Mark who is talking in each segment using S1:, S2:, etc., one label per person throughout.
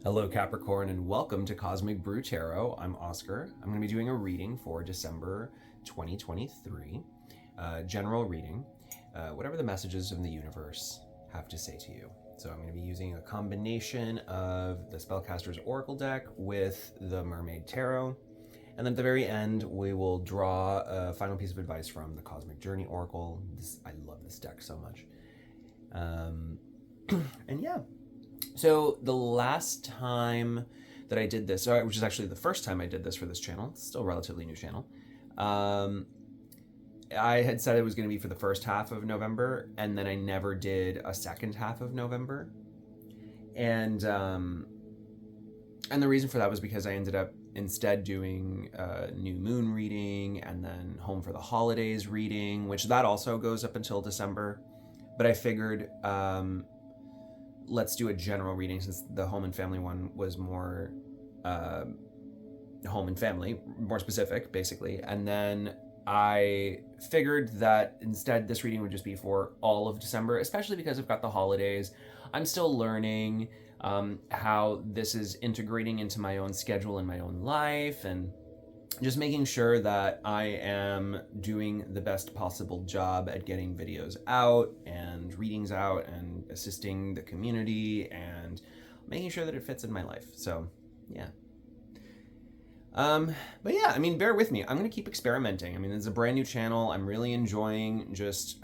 S1: Hello, Capricorn, and welcome to Cosmic Brew Tarot. I'm Oscar. I'm going to be doing a reading for December 2023, general reading, whatever the messages of the universe have to say to you. So I'm going to be using a combination of the Spellcaster's Oracle deck with the Mermaid Tarot. And then at the very end, we will draw a final piece of advice from the Cosmic Journey Oracle. I love this deck so much. And yeah. So the last time that I did this, which is actually the first time I did this for this channel, it's still a relatively new channel, I had said it was going to be for the first half of November, and then I never did a second half of November. And the reason for that was because I ended up instead doing a new moon reading and then home for the holidays reading, which that also goes up until December. But I figured let's do a general reading since the home and family one was more home and family, more specific, basically. And then I figured that instead this reading would just be for all of December, especially because I've got the holidays. I'm still learning how this is integrating into my own schedule and my own life, and just making sure that I am doing the best possible job at getting videos out and readings out and assisting the community and making sure that it fits in my life. So, yeah. But yeah, I mean, bear with me. I'm going to keep experimenting. I mean, it's a brand new channel. I'm really enjoying just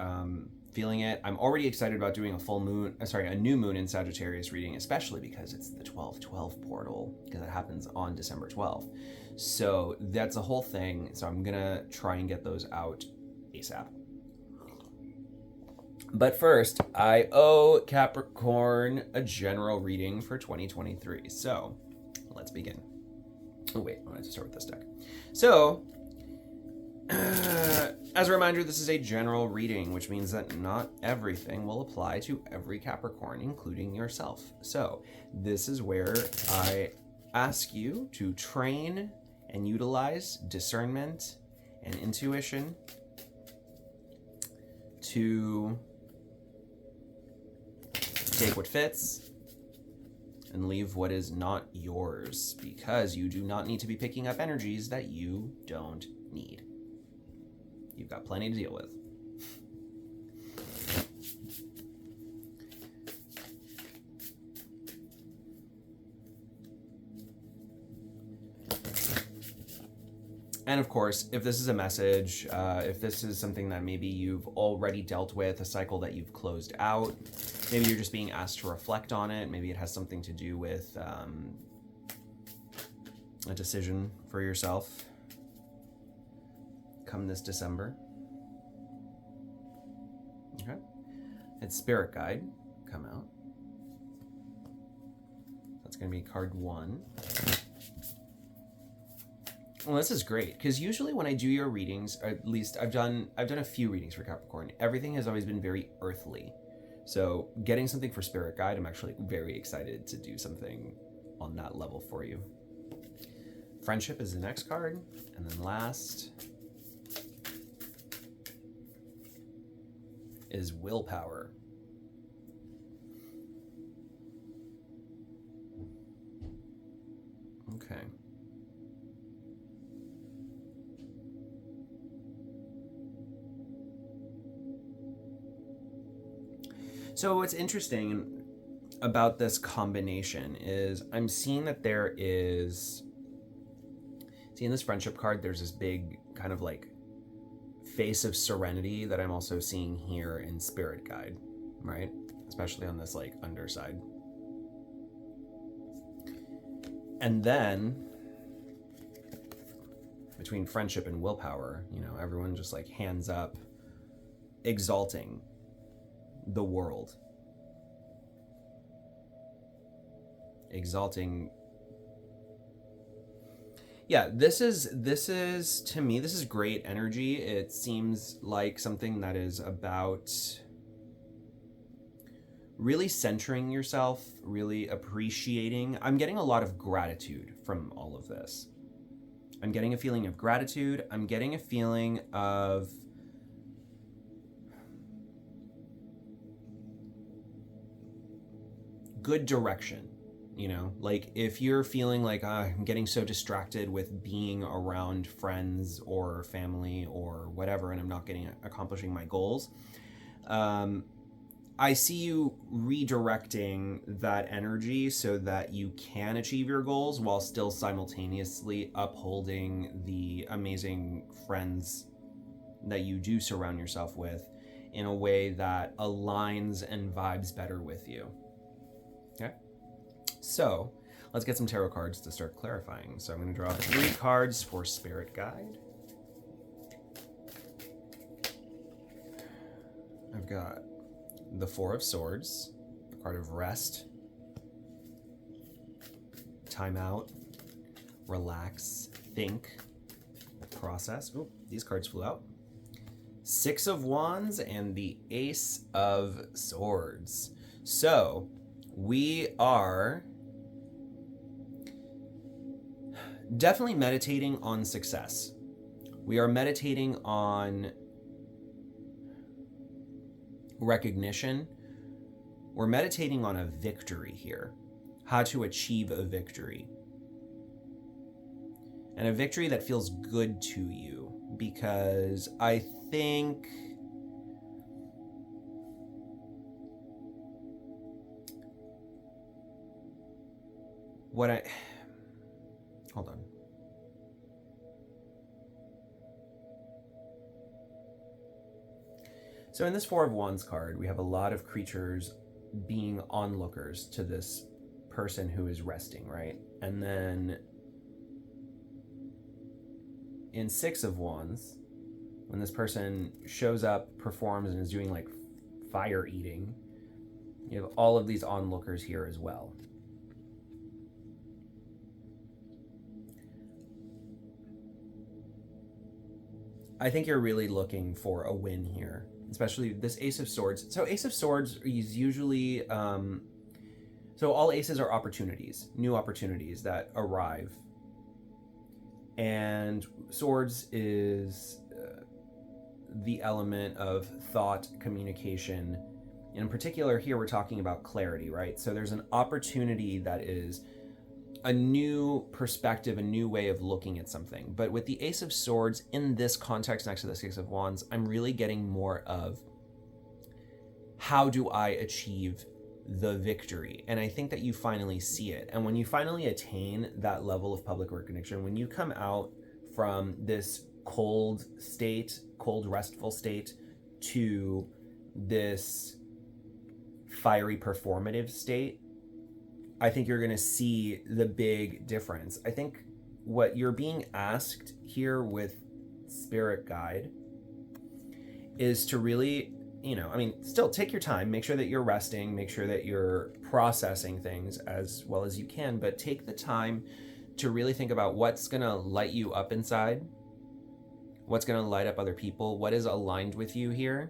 S1: feeling it. I'm already excited about doing a new moon in Sagittarius reading, especially because it's the 12/12 portal, because it happens on December 12th. So that's a whole thing. So I'm gonna try and get those out ASAP. But first, I owe Capricorn a general reading for 2023. So let's begin. Oh wait, I wanted to start with this deck. So, as a reminder, this is a general reading, which means that not everything will apply to every Capricorn, including yourself. So this is where I ask you to train and utilize discernment and intuition to take what fits and leave what is not yours, because you do not need to be picking up energies that you don't need. You've got plenty to deal with. And of course, if this is a message, if this is something that maybe you've already dealt with, a cycle that you've closed out, maybe you're just being asked to reflect on it, maybe it has something to do with a decision for yourself come this December. Okay. It's Spirit Guide come out. That's going to be card 1. Well, this is great, because usually when I do your readings, or at least I've done a few readings for Capricorn, everything has always been very earthly. So getting something for Spirit Guide, I'm actually very excited to do something on that level for you. Friendship is the next card, and then last is Willpower. Okay. So what's interesting about this combination is I'm seeing that there is, see in this friendship card, there's this big kind of like face of serenity that I'm also seeing here in Spirit Guide, right? Especially on this like underside. And then between friendship and willpower, you know, everyone just like hands up, exalting the world, exalting. Yeah, this is to me, this is great energy. It seems like something that is about really centering yourself, really appreciating. I'm getting a lot of gratitude from all of this. I'm getting a feeling of gratitude. I'm getting a feeling of good direction, You know, like if you're feeling like I'm getting so distracted with being around friends or family or whatever, and I'm not accomplishing my goals, I see you redirecting that energy so that you can achieve your goals while still simultaneously upholding the amazing friends that you do surround yourself with in a way that aligns and vibes better with you. Okay? So, let's get some tarot cards to start clarifying. So I'm going to draw 3 cards for Spirit Guide. I've got the 4 of Swords, the card of rest, time out, relax, think, process. Oop, these cards flew out. 6 of Wands and the Ace of Swords. So we are definitely meditating on success. We are meditating on recognition. We're meditating on a victory here, how to achieve a victory, and a victory that feels good to you, because I think hold on. So in this 4 of Wands card, we have a lot of creatures being onlookers to this person who is resting, right? And then in 6 of Wands, when this person shows up, performs, and is doing like fire eating, you have all of these onlookers here as well. I think you're really looking for a win here, especially this Ace of Swords. So Ace of Swords is usually, so all aces are opportunities, new opportunities that arrive. And swords is the element of thought, communication. In particular, here we're talking about clarity, right? So there's an opportunity that is a new perspective, a new way of looking at something. But with the Ace of Swords, in this context next to the 6 of Wands, I'm really getting more of how do I achieve the victory? And I think that you finally see it. And when you finally attain that level of public recognition, when you come out from this cold state, cold, restful state, to this fiery, performative state, I think you're going to see the big difference. I think what you're being asked here with Spirit Guide is to really, still take your time, make sure that you're resting, make sure that you're processing things as well as you can, but take the time to really think about what's going to light you up inside, what's going to light up other people, what is aligned with you here.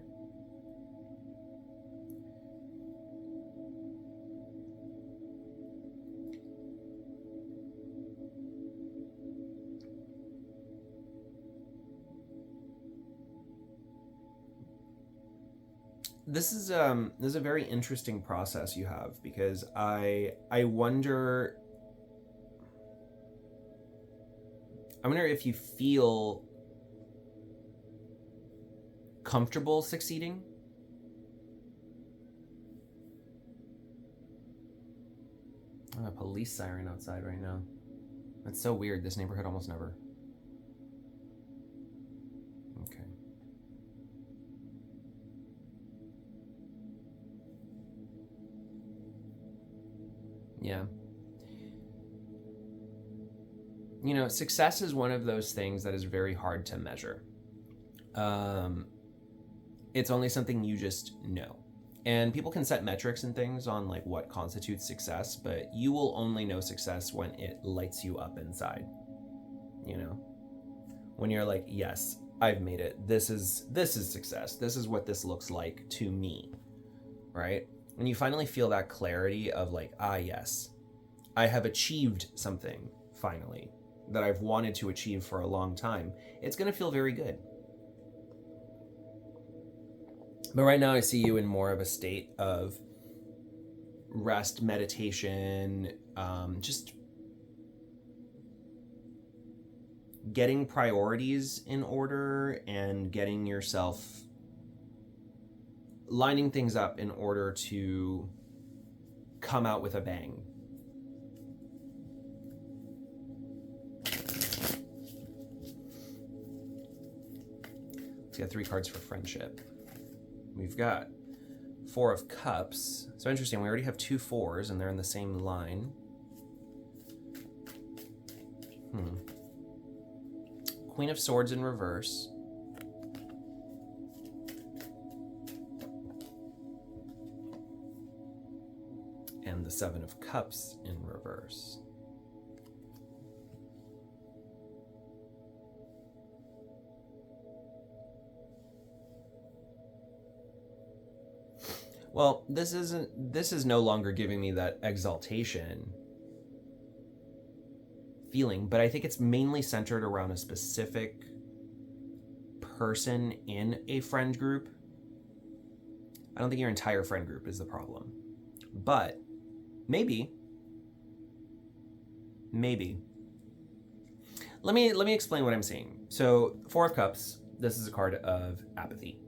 S1: This is a very interesting process you have, because I wonder if you feel comfortable succeeding. A police siren outside right now. That's so weird. This neighborhood almost never. Okay. Yeah. Success is one of those things that is very hard to measure. It's only something you just know. And people can set metrics and things on like what constitutes success, but you will only know success when it lights you up inside. When you're like, yes, I've made it. This is success. This is what this looks like to me, right? When you finally feel that clarity of like, yes, I have achieved something finally that I've wanted to achieve for a long time, it's going to feel very good. But right now I see you in more of a state of rest, meditation, just getting priorities in order and getting yourself lining things up in order to come out with a bang. Let's get 3 cards for friendship. We've got 4 of Cups. So interesting, we already have 2 4s and they're in the same line. Queen of Swords in reverse. And the 7 of Cups in reverse. Well, this is no longer giving me that exaltation feeling, but I think it's mainly centered around a specific person in a friend group. I don't think your entire friend group is the problem, but maybe. Let me explain what I'm saying. So 4 of Cups, this is a card of apathy.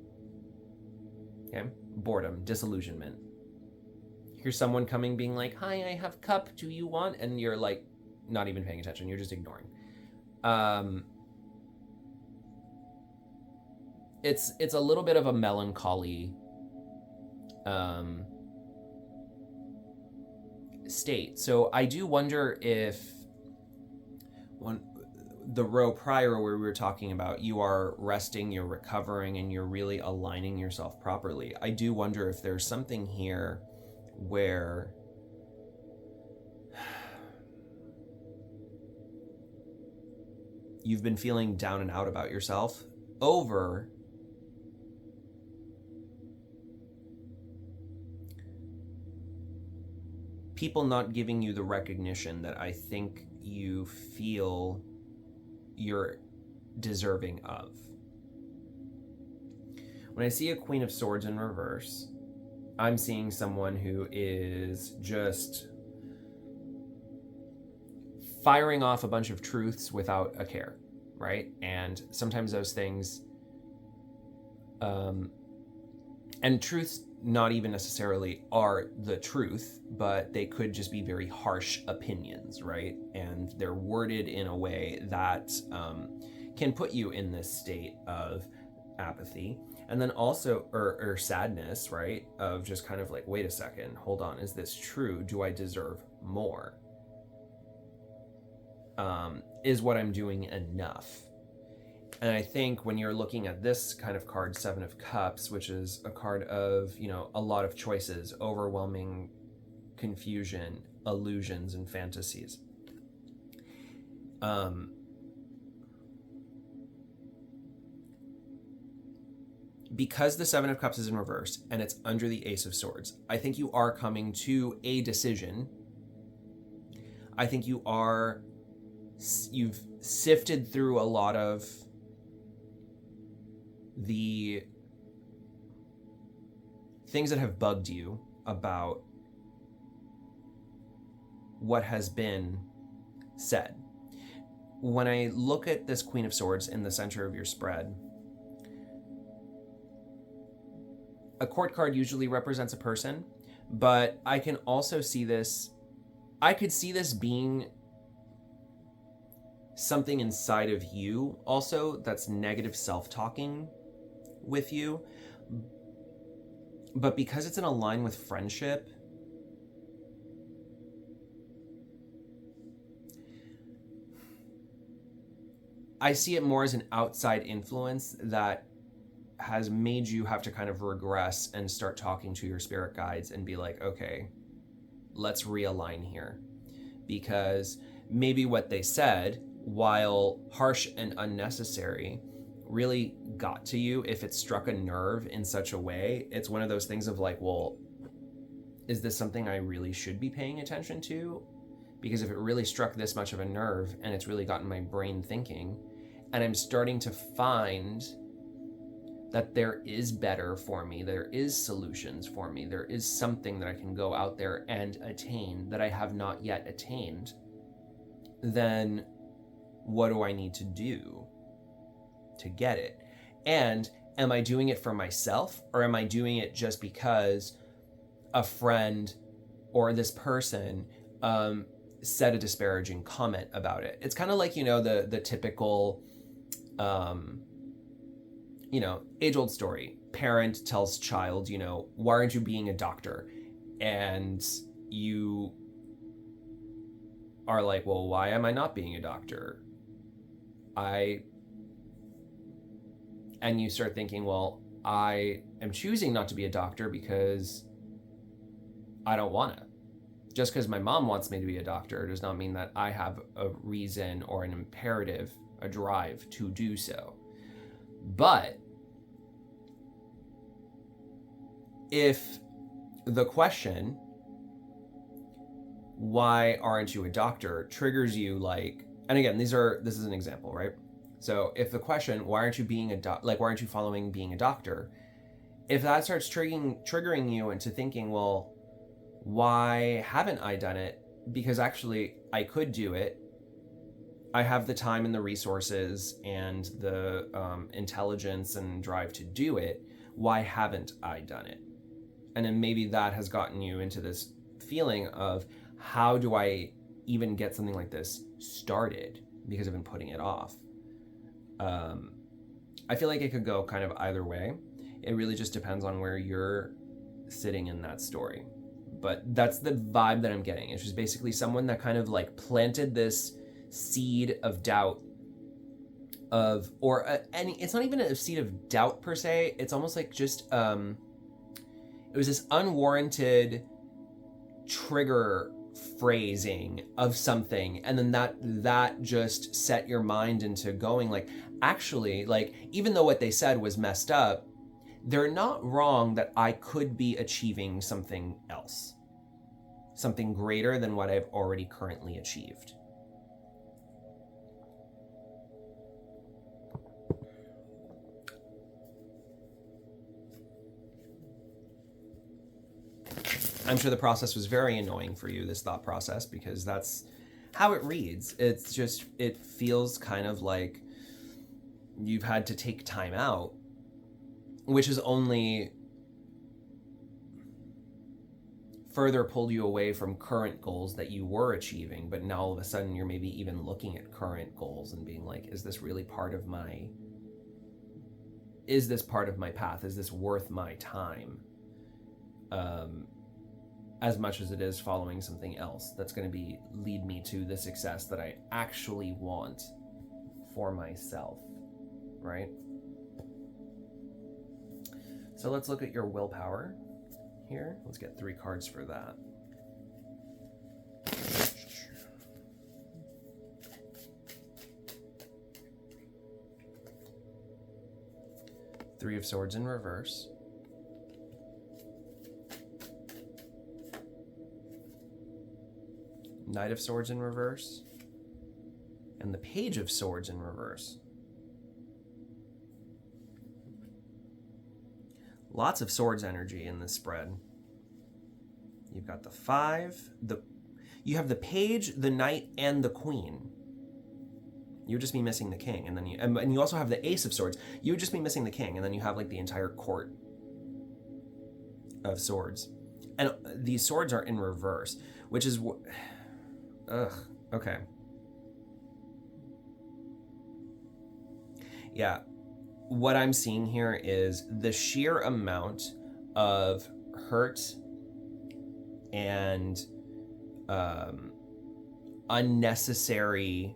S1: Okay? Boredom, disillusionment. Here's someone coming being like, hi, I have cup, do you want? And you're like, not even paying attention, you're just ignoring. It's a little bit of a melancholy state. So I do wonder if the row prior where we were talking about you are resting, you're recovering, and you're really aligning yourself properly. I do wonder if there's something here where you've been feeling down and out about yourself over people not giving you the recognition that I think you feel you're deserving of. When I see a Queen of Swords in reverse, I'm seeing someone who is just firing off a bunch of truths without a care, right? And sometimes those things, and truths not even necessarily are the truth, but they could just be very harsh opinions, right? And they're worded in a way that can put you in this state of apathy. And then also, or sadness, right? Of just kind of like, wait a second, hold on, is this true? Do I deserve more? Is what I'm doing enough? And I think when you're looking at this kind of card, 7 of Cups, which is a card of, you know, a lot of choices, overwhelming confusion, illusions, and fantasies. Because the 7 of Cups is in reverse and it's under the Ace of Swords, I think you are coming to a decision. I think you've sifted through a lot of the things that have bugged you about what has been said. When I look at this Queen of Swords in the center of your spread, a court card usually represents a person, but I can also see this, I could see this being something inside of you also that's negative self-talking with you. But because it's in a line with friendship, I see it more as an outside influence that has made you have to kind of regress and start talking to your spirit guides and be like, okay, let's realign here. Because maybe what they said, while harsh and unnecessary, really got to you. If it struck a nerve in such a way, it's one of those things of like, well, is this something I really should be paying attention to? Because if it really struck this much of a nerve and it's really gotten my brain thinking, and I'm starting to find that there is better for me, there is solutions for me, there is something that I can go out there and attain that I have not yet attained, then what do I need to do to get it? And am I doing it for myself, or am I doing it just because a friend or this person said a disparaging comment about it? It's kind of like, the typical, age-old story. Parent tells child, why aren't you being a doctor? And you are like, well, why am I not being a doctor? And you start thinking, well, I am choosing not to be a doctor because I don't want to. Just because my mom wants me to be a doctor does not mean that I have a reason or an imperative, a drive to do so. But if the question, why aren't you a doctor, triggers you like, and again, this is an example, right? So if the question, why aren't you being why aren't you following being a doctor? If that starts triggering you into thinking, well, why haven't I done it? Because actually I could do it. I have the time and the resources and the intelligence and drive to do it. Why haven't I done it? And then maybe that has gotten you into this feeling of, how do I even get something like this started? Because I've been putting it off. I feel like it could go kind of either way. It really just depends on where you're sitting in that story. But that's the vibe that I'm getting. It's just basically someone that kind of like planted this seed of doubt it's not even a seed of doubt per se. It's almost like just, it was this unwarranted trigger phrasing of something, and then that just set your mind into going like, actually, like, even though what they said was messed up, they're not wrong that I could be achieving something else, something greater than what I've already currently achieved. I'm sure the process was very annoying for you, this thought process, because that's how it reads. It's just, it feels kind of like you've had to take time out, which has only further pulled you away from current goals that you were achieving. But now all of a sudden you're maybe even looking at current goals and being like, is this really part of my path? Is this worth my time? As much as it is following something else that's going to lead me to the success that I actually want for myself, right? So let's look at your willpower here. Let's get 3 cards for that. Three of Swords in reverse. Knight of Swords in reverse, and the Page of Swords in reverse. Lots of swords energy in this spread. You've got the 5, you have the Page, the Knight, and the Queen. You would just be missing the King, and then you also have the Ace of Swords. You would just be missing the King, and then you have like the entire court of swords. And these swords are in reverse, which is okay. Yeah, what I'm seeing here is the sheer amount of hurt and unnecessary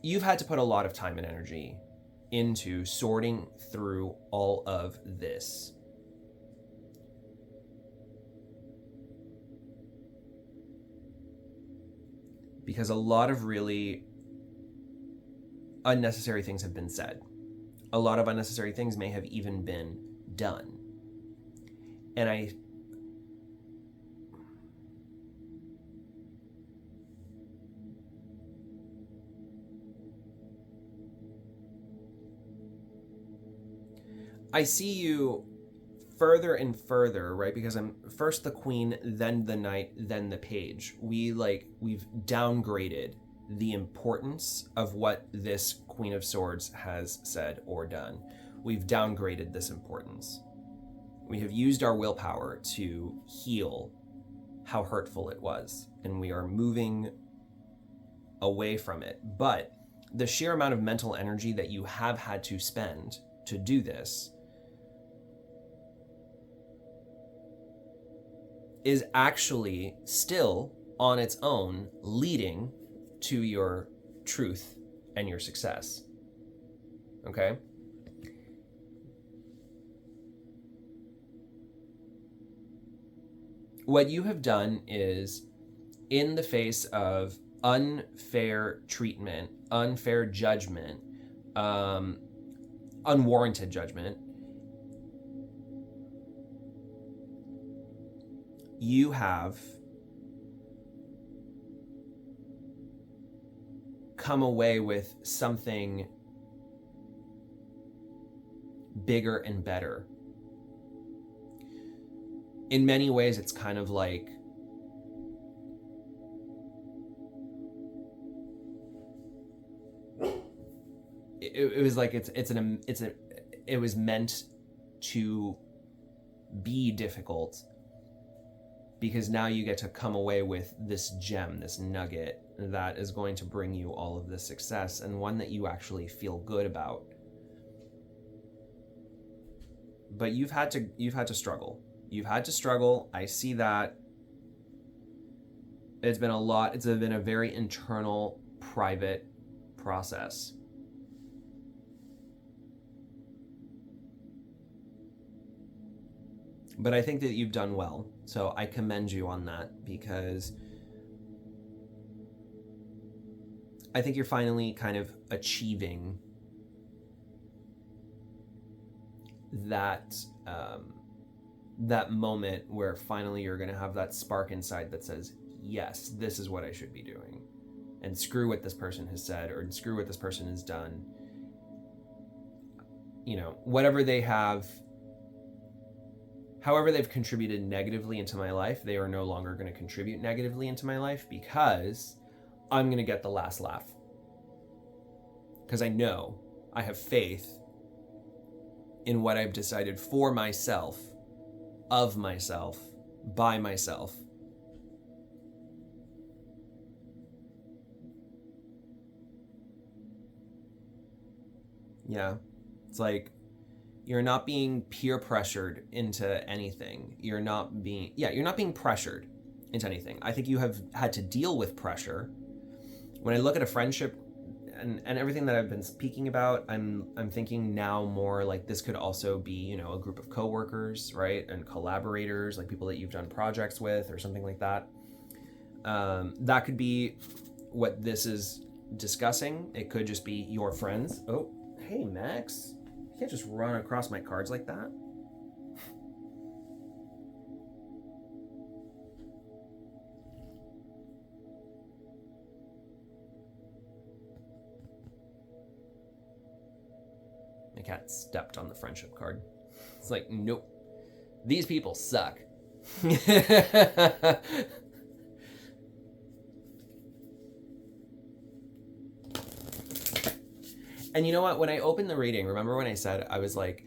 S1: you've had to put a lot of time and energy into sorting through all of this. Because a lot of really unnecessary things have been said. A lot of unnecessary things may have even been done. And I see you further and further, right? Because I'm first the queen, then the knight, then the page. We've downgraded the importance of what this Queen of Swords has said or done. We've downgraded this importance. We have used our willpower to heal how hurtful it was, and we are moving away from it. But the sheer amount of mental energy that you have had to spend to do this is actually still on its own leading to your truth and your success. Okay? What you have done is, in the face of unfair treatment, unfair judgment, unwarranted judgment, you have come away with something bigger and better. In many ways, it's kind of like it was like it was meant to be difficult, because now you get to come away with this gem, this nugget that is going to bring you all of this success, and one that you actually feel good about. But you've had to struggle. You've had to struggle. I see that. It's been a lot. It's been a very internal, private process. But I think that you've done well. So I commend you on that, because I think you're finally kind of achieving that that moment where finally you're going to have that spark inside that says, yes, this is what I should be doing, and screw what this person has said, or screw what this person has done. You know, whatever they have, however they've contributed negatively into my life, they are no longer going to contribute negatively into my life, because I'm going to get the last laugh. Because I know, I have faith in what I've decided for myself, of myself, by myself. Yeah, it's like, you're not being peer pressured into anything. You're not being pressured into anything. I think you have had to deal with pressure. When I look at a friendship and everything that I've been speaking about, I'm thinking now more like this could also be, you know, a group of coworkers, right? And collaborators, like people that you've done projects with or something like that. That could be what this is discussing. It could just be your friends. Oh, hey, Max. You can't just run across my cards like that. My cat stepped on the friendship card. It's like, nope. These people suck. And you know what? When I opened the reading, remember when I said, I was like,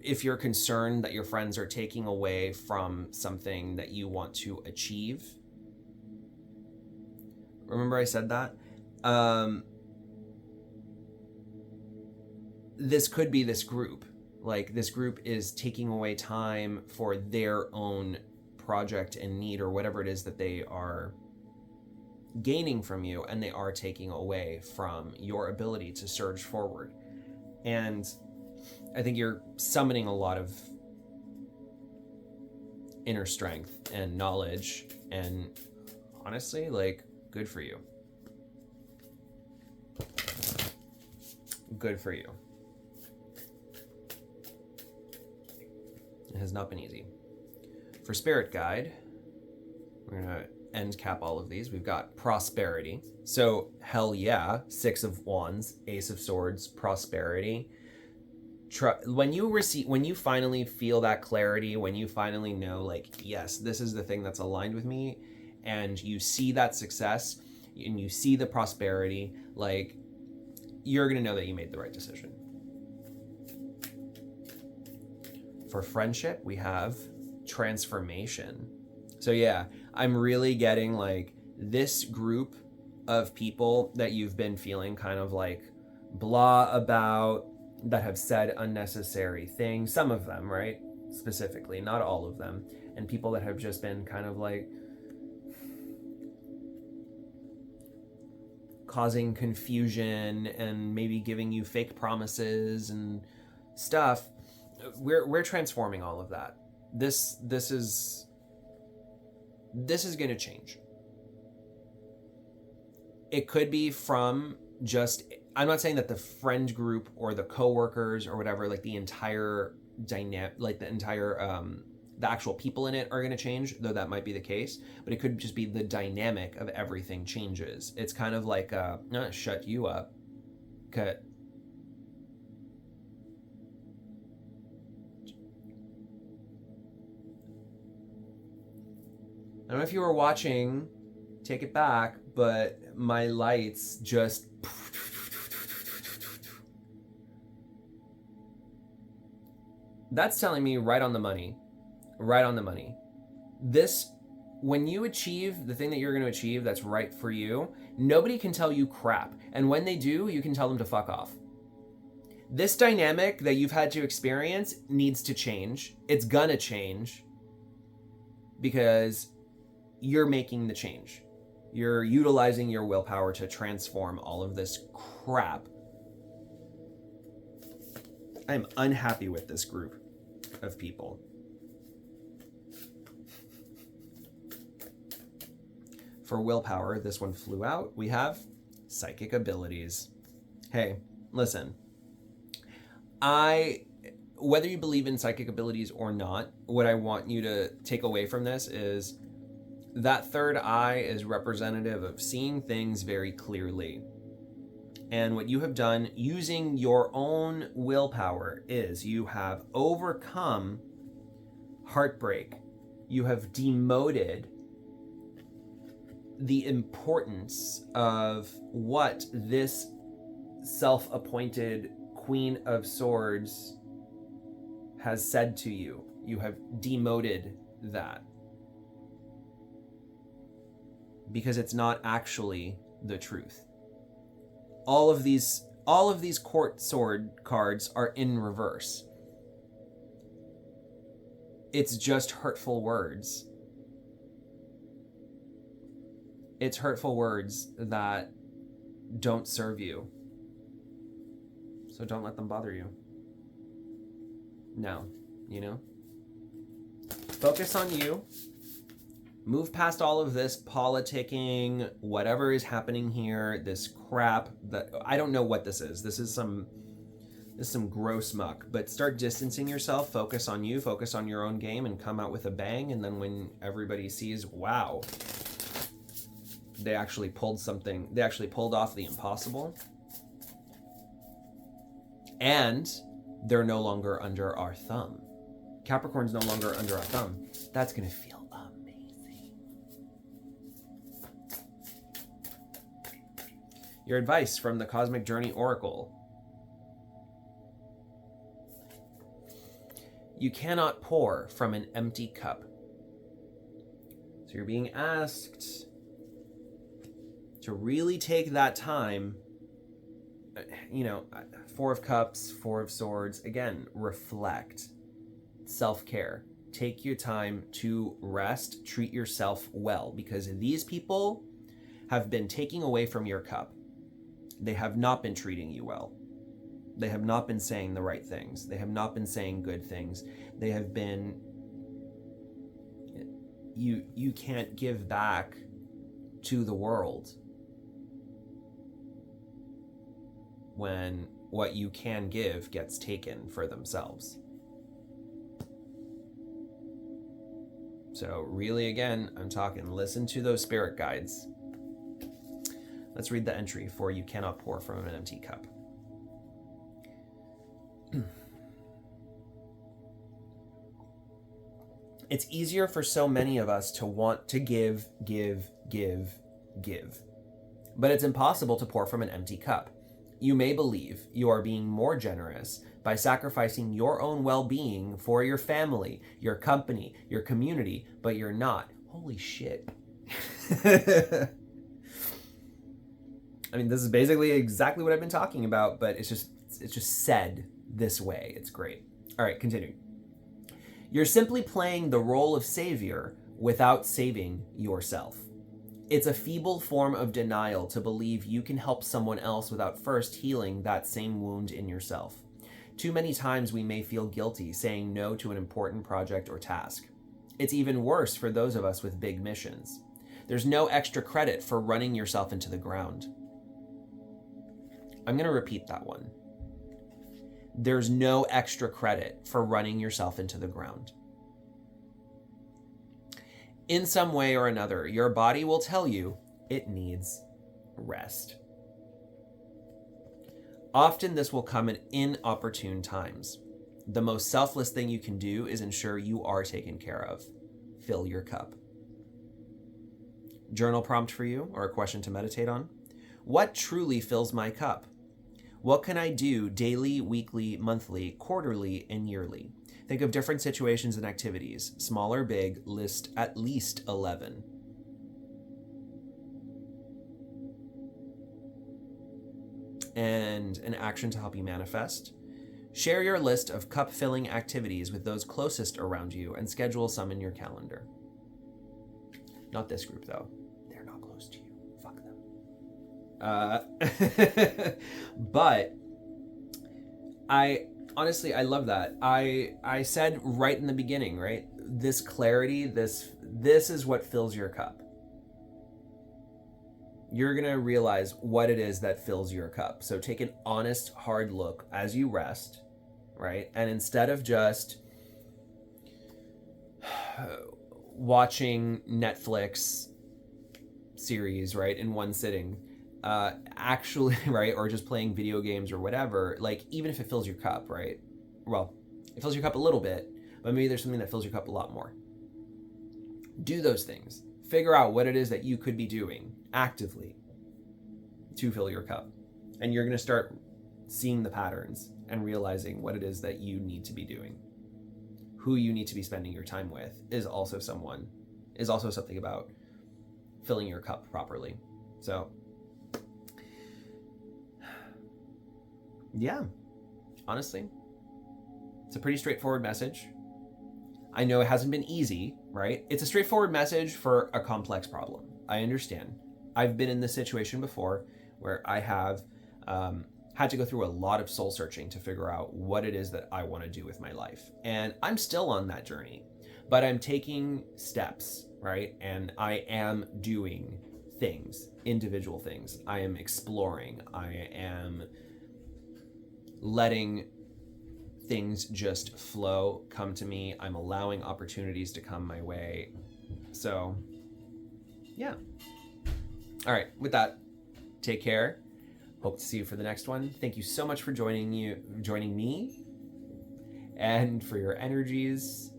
S1: if you're concerned that your friends are taking away from something that you want to achieve, remember I said that? This could be this group. Like, this group is taking away time for their own project and need, or whatever it is that they are gaining from you, and they are taking away from your ability to surge forward. And I think you're summoning a lot of inner strength and knowledge, and honestly, like, good for you. Good for you. It has not been easy. For Spirit Guide, we're going to end cap all of these. We've got prosperity. So hell yeah, Six of Wands, Ace of Swords, prosperity. When you finally feel that clarity, when you finally know, like, yes, this is the thing that's aligned with me, and you see that success and you see the prosperity, like, you're gonna know that you made the right decision. For friendship, we have transformation. So yeah, I'm really getting like this group of people that you've been feeling kind of like blah about, that have said unnecessary things, some of them, right? Specifically, not all of them. And people that have just been kind of like causing confusion and maybe giving you fake promises and stuff. We're transforming all of that. This is going to change. It could be from just, I'm not saying that the friend group or the coworkers or whatever, like the entire dynamic, like the entire the actual people in it are going to change, though that might be the case, but it could just be the dynamic of everything changes. It's kind of like not shut you up, cut. I don't know if you were watching, take it back, but my lights just, that's telling me right on the money. Right on the money. This, when you achieve the thing that you're going to achieve that's right for you, nobody can tell you crap. And when they do, you can tell them to fuck off. This dynamic that you've had to experience needs to change. It's gonna change because you're making the change. You're utilizing your willpower to transform all of this crap. I'm unhappy with this group of people. For willpower, this one flew out. We have psychic abilities. Hey, listen. Whether you believe in psychic abilities or not, what I want you to take away from this is that third eye is representative of seeing things very clearly. And what you have done using your own willpower is you have overcome heartbreak. You have demoted the importance of what this self-appointed Queen of Swords has said to you. You have demoted that because it's not actually the truth. All of these court sword cards are in reverse. It's just hurtful words. It's hurtful words that don't serve you. So don't let them bother you. No, you know? Focus on you. Move past all of this politicking, whatever is happening here, this crap that I don't know what this is. This is some gross muck, but start distancing yourself, focus on you, focus on your own game, and come out with a bang. And then when everybody sees, wow, they actually pulled off the impossible, and they're no longer under our thumb. Capricorn's no longer under our thumb. That's gonna feel amazing. Your advice from the Cosmic Journey Oracle. You cannot pour from an empty cup. So you're being asked to really take that time, you know, Four of Cups, Four of Swords, again, reflect, self-care. Take your time to rest, treat yourself well, because these people have been taking away from your cup. They have not been treating you well. They have not been saying the right things. They have not been saying good things. They have been, you can't give back to the world when what you can give gets taken for themselves. So really, again, I'm talking, listen to those spirit guides. Let's read the entry for you cannot pour from an empty cup. It's easier for so many of us to want to give. But it's impossible to pour from an empty cup. You may believe you are being more generous by sacrificing your own well-being for your family, your company, your community, but you're not. Holy shit. I mean, this is basically exactly what I've been talking about, but it's just said this way. It's great. All right, continuing. You're simply playing the role of savior without saving yourself. It's a feeble form of denial to believe you can help someone else without first healing that same wound in yourself. Too many times we may feel guilty saying no to an important project or task. It's even worse for those of us with big missions. There's no extra credit for running yourself into the ground. I'm going to repeat that one. There's no extra credit for running yourself into the ground. In some way or another, your body will tell you it needs rest. Often this will come at inopportune times. The most selfless thing you can do is ensure you are taken care of. Fill your cup. Journal prompt for you, or a question to meditate on. What truly fills my cup? What can I do daily, weekly, monthly, quarterly, and yearly? Think of different situations and activities. Small or big, list at least 11. And an action to help you manifest. Share your list of cup-filling activities with those closest around you and schedule some in your calendar. Not this group, though. They're not close to you. Fuck them. But I love that. I said right in the beginning, right? This clarity, this is what fills your cup. You're going to realize what it is that fills your cup. So take an honest, hard look as you rest, right? And instead of just watching Netflix series, right, in one sitting, actually, right, or just playing video games or whatever, like, even if it fills your cup, right? Well, it fills your cup a little bit, but maybe there's something that fills your cup a lot more. Do those things. Figure out what it is that you could be doing actively to fill your cup. And you're going to start seeing the patterns and realizing what it is that you need to be doing. Who you need to be spending your time with is also something about filling your cup properly. So, yeah, honestly, it's a pretty straightforward message. I know it hasn't been easy, right? It's a straightforward message for a complex problem. I understand. I've been in this situation before where I have had to go through a lot of soul searching to figure out what it is that I want to do with my life. And I'm still on that journey, but I'm taking steps, right? And I am doing things, individual things. I am exploring. I am letting things just flow, come to me. I'm allowing opportunities to come my way. So, yeah. All right, with that, take care. Hope to see you for the next one. Thank you so much for joining me, and for your energies,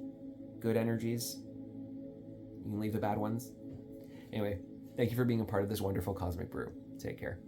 S1: good energies. You can leave the bad ones. Anyway, thank you for being a part of this wonderful cosmic brew. Take care.